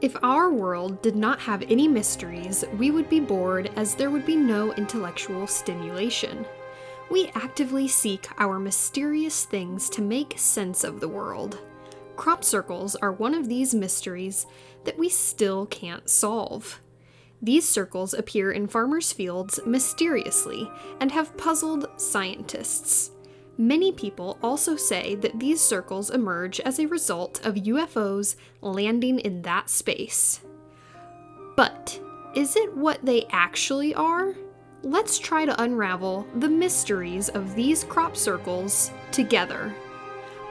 If our world did not have any mysteries, we would be bored as there would be no intellectual stimulation. We actively seek our mysterious things to make sense of the world. Crop circles are one of these mysteries that we still can't solve. These circles appear in farmers' fields mysteriously and have puzzled scientists. Many people also say that these circles emerge as a result of UFOs landing in that space. But is it what they actually are? Let's try to unravel the mysteries of these crop circles together.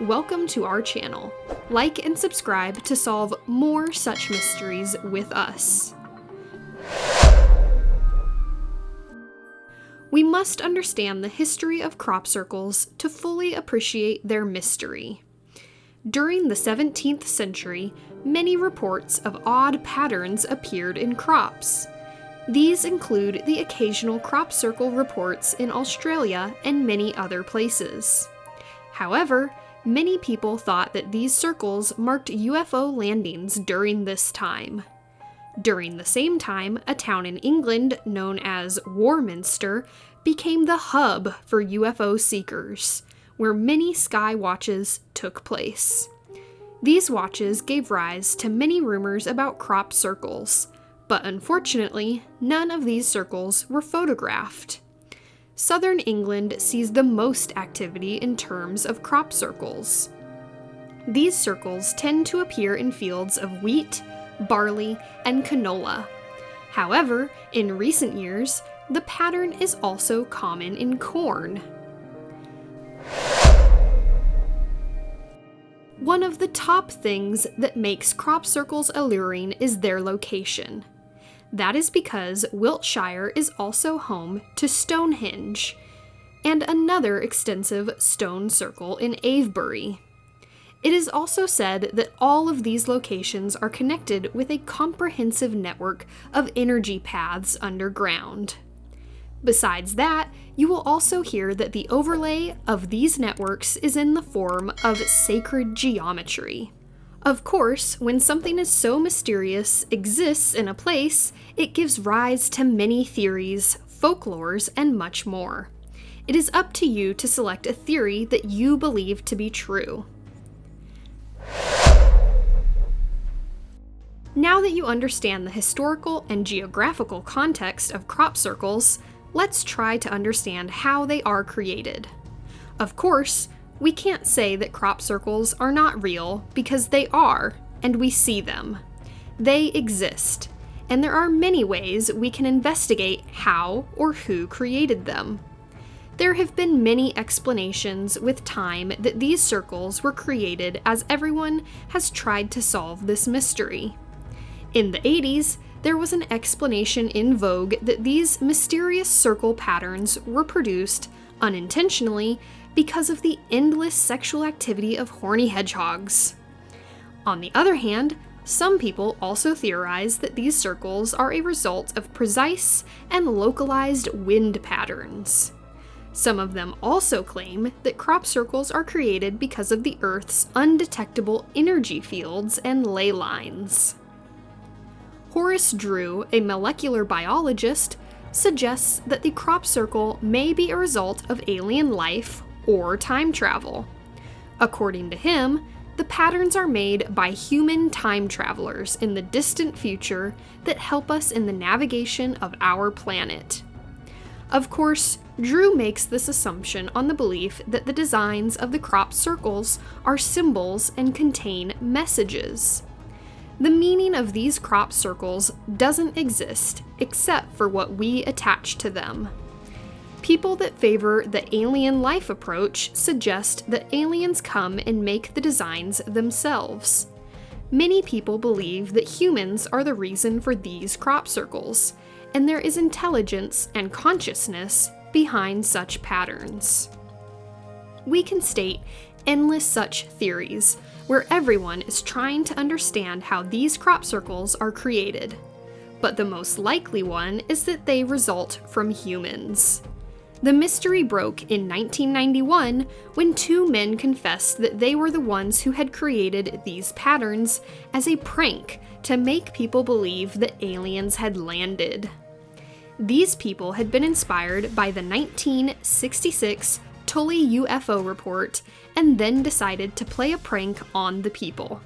Welcome to our channel. Like and subscribe to solve more such mysteries with us. We must understand the history of crop circles to fully appreciate their mystery. During the 17th century, many reports of odd patterns appeared in crops. These include the occasional crop circle reports in Australia and many other places. However, many people thought that these circles marked UFO landings during this time. During the same time, a town in England known as Warminster became the hub for UFO seekers, where many sky watches took place. These watches gave rise to many rumors about crop circles, but unfortunately, none of these circles were photographed. Southern England sees the most activity in terms of crop circles. These circles tend to appear in fields of wheat, barley, and canola. However, in recent years, the pattern is also common in corn. One of the top things that makes crop circles alluring is their location. That is because Wiltshire is also home to Stonehenge, and another extensive stone circle in Avebury. It is also said that all of these locations are connected with a comprehensive network of energy paths underground. Besides that, you will also hear that the overlay of these networks is in the form of sacred geometry. Of course, when something is so mysterious exists in a place, it gives rise to many theories, folklores, and much more. It is up to you to select a theory that you believe to be true. Now that you understand the historical and geographical context of crop circles, let's try to understand how they are created. Of course, we can't say that crop circles are not real because they are, and we see them. They exist, and there are many ways we can investigate how or who created them. There have been many explanations with time that these circles were created as everyone has tried to solve this mystery. In the 80s, there was an explanation in vogue that these mysterious circle patterns were produced unintentionally because of the endless sexual activity of horny hedgehogs. On the other hand, some people also theorize that these circles are a result of precise and localized wind patterns. Some of them also claim that crop circles are created because of the Earth's undetectable energy fields and ley lines. Horace Drew, a molecular biologist, suggests that the crop circle may be a result of alien life or time travel. According to him, the patterns are made by human time travelers in the distant future that help us in the navigation of our planet. Of course, Drew makes this assumption on the belief that the designs of the crop circles are symbols and contain messages. The meaning of these crop circles doesn't exist except for what we attach to them. People that favor the alien life approach suggest that aliens come and make the designs themselves. Many people believe that humans are the reason for these crop circles, and there is intelligence and consciousness behind such patterns. We can state endless such theories, where everyone is trying to understand how these crop circles are created. But the most likely one is that they result from humans. The mystery broke in 1991 when two men confessed that they were the ones who had created these patterns as a prank to make people believe that aliens had landed. These people had been inspired by the 1966 Tully UFO report and then decided to play a prank on the people.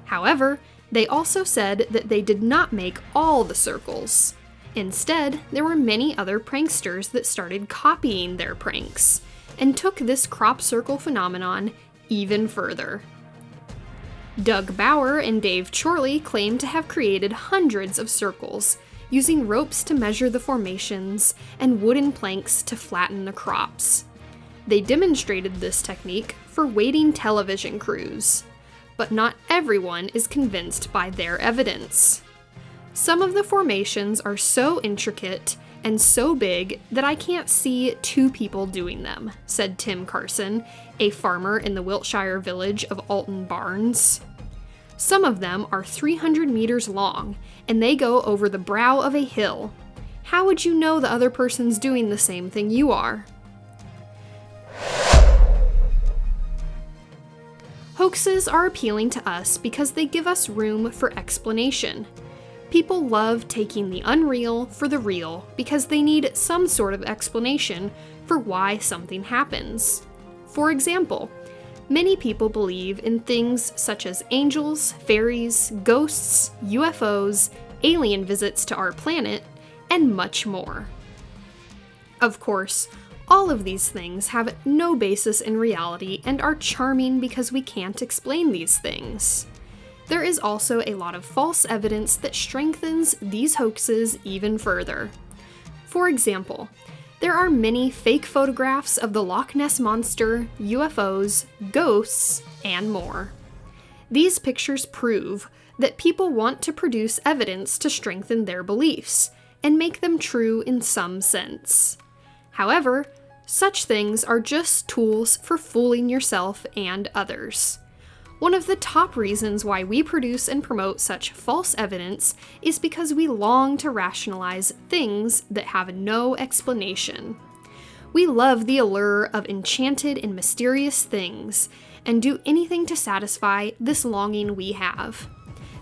However, they also said that they did not make all the circles. Instead, there were many other pranksters that started copying their pranks and took this crop circle phenomenon even further. Doug Bauer and Dave Chorley claim to have created hundreds of circles, using ropes to measure the formations and wooden planks to flatten the crops. They demonstrated this technique for waiting television crews, but not everyone is convinced by their evidence. Some of the formations are so intricate and so big that I can't see two people doing them, said Tim Carson, a farmer in the Wiltshire village of Alton Barnes. Some of them are 300 meters long, and they go over the brow of a hill. How would you know the other person's doing the same thing you are? Hoaxes are appealing to us because they give us room for explanation. People love taking the unreal for the real because they need some sort of explanation for why something happens. For example, many people believe in things such as angels, fairies, ghosts, UFOs, alien visits to our planet, and much more. Of course, all of these things have no basis in reality and are charming because we can't explain these things. There is also a lot of false evidence that strengthens these hoaxes even further. For example, there are many fake photographs of the Loch Ness Monster, UFOs, ghosts, and more. These pictures prove that people want to produce evidence to strengthen their beliefs and make them true in some sense. However, such things are just tools for fooling yourself and others. One of the top reasons why we produce and promote such false evidence is because we long to rationalize things that have no explanation. We love the allure of enchanted and mysterious things, and do anything to satisfy this longing we have.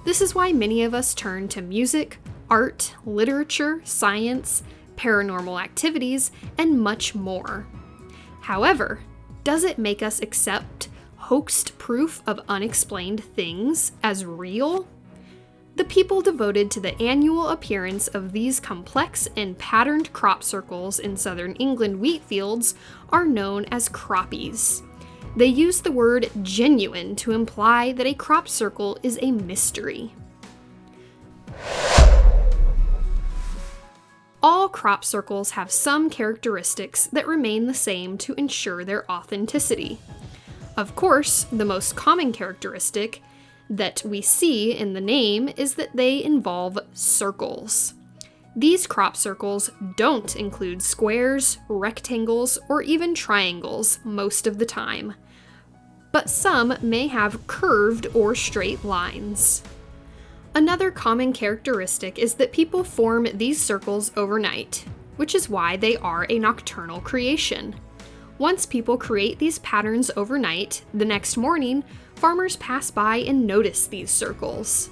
This is why many of us turn to music, art, literature, science, paranormal activities, and much more. However, does it make us accept hoaxed proof of unexplained things as real? The people devoted to the annual appearance of these complex and patterned crop circles in southern England wheat fields are known as croppies. They use the word genuine to imply that a crop circle is a mystery. All crop circles have some characteristics that remain the same to ensure their authenticity. Of course, the most common characteristic that we see in the name is that they involve circles. These crop circles don't include squares, rectangles, or even triangles most of the time, but some may have curved or straight lines. Another common characteristic is that people form these circles overnight, which is why they are a nocturnal creation. Once people create these patterns overnight, the next morning, farmers pass by and notice these circles.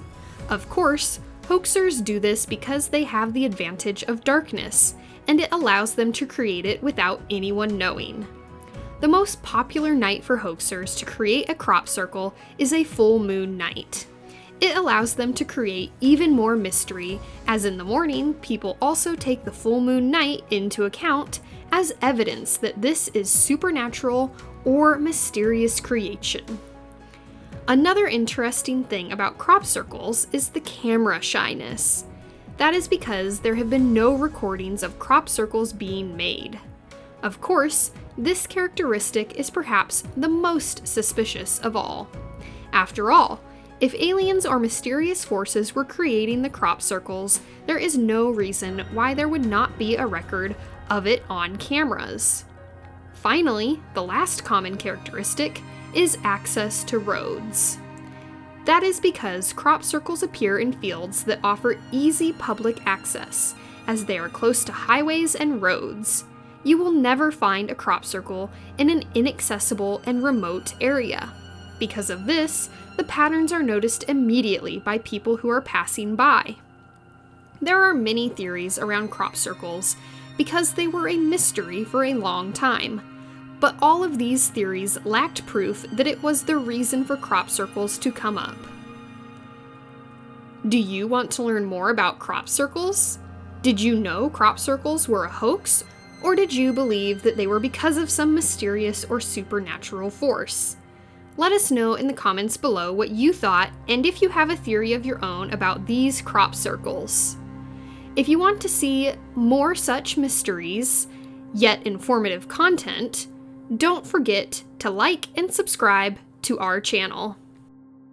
Of course, hoaxers do this because they have the advantage of darkness, and it allows them to create it without anyone knowing. The most popular night for hoaxers to create a crop circle is a full moon night. It allows them to create even more mystery, as in the morning, people also take the full moon night into account as evidence that this is supernatural or mysterious creation. Another interesting thing about crop circles is the camera shyness. That is because there have been no recordings of crop circles being made. Of course, this characteristic is perhaps the most suspicious of all. After all, if aliens or mysterious forces were creating the crop circles, there is no reason why there would not be a record of it on cameras. Finally, the last common characteristic is access to roads. That is because crop circles appear in fields that offer easy public access, as they are close to highways and roads. You will never find a crop circle in an inaccessible and remote area. Because of this, the patterns are noticed immediately by people who are passing by. There are many theories around crop circles because they were a mystery for a long time, but all of these theories lacked proof that it was the reason for crop circles to come up. Do you want to learn more about crop circles? Did you know crop circles were a hoax, or did you believe that they were because of some mysterious or supernatural force? Let us know in the comments below what you thought and if you have a theory of your own about these crop circles. If you want to see more such mysteries, yet informative content, don't forget to like and subscribe to our channel.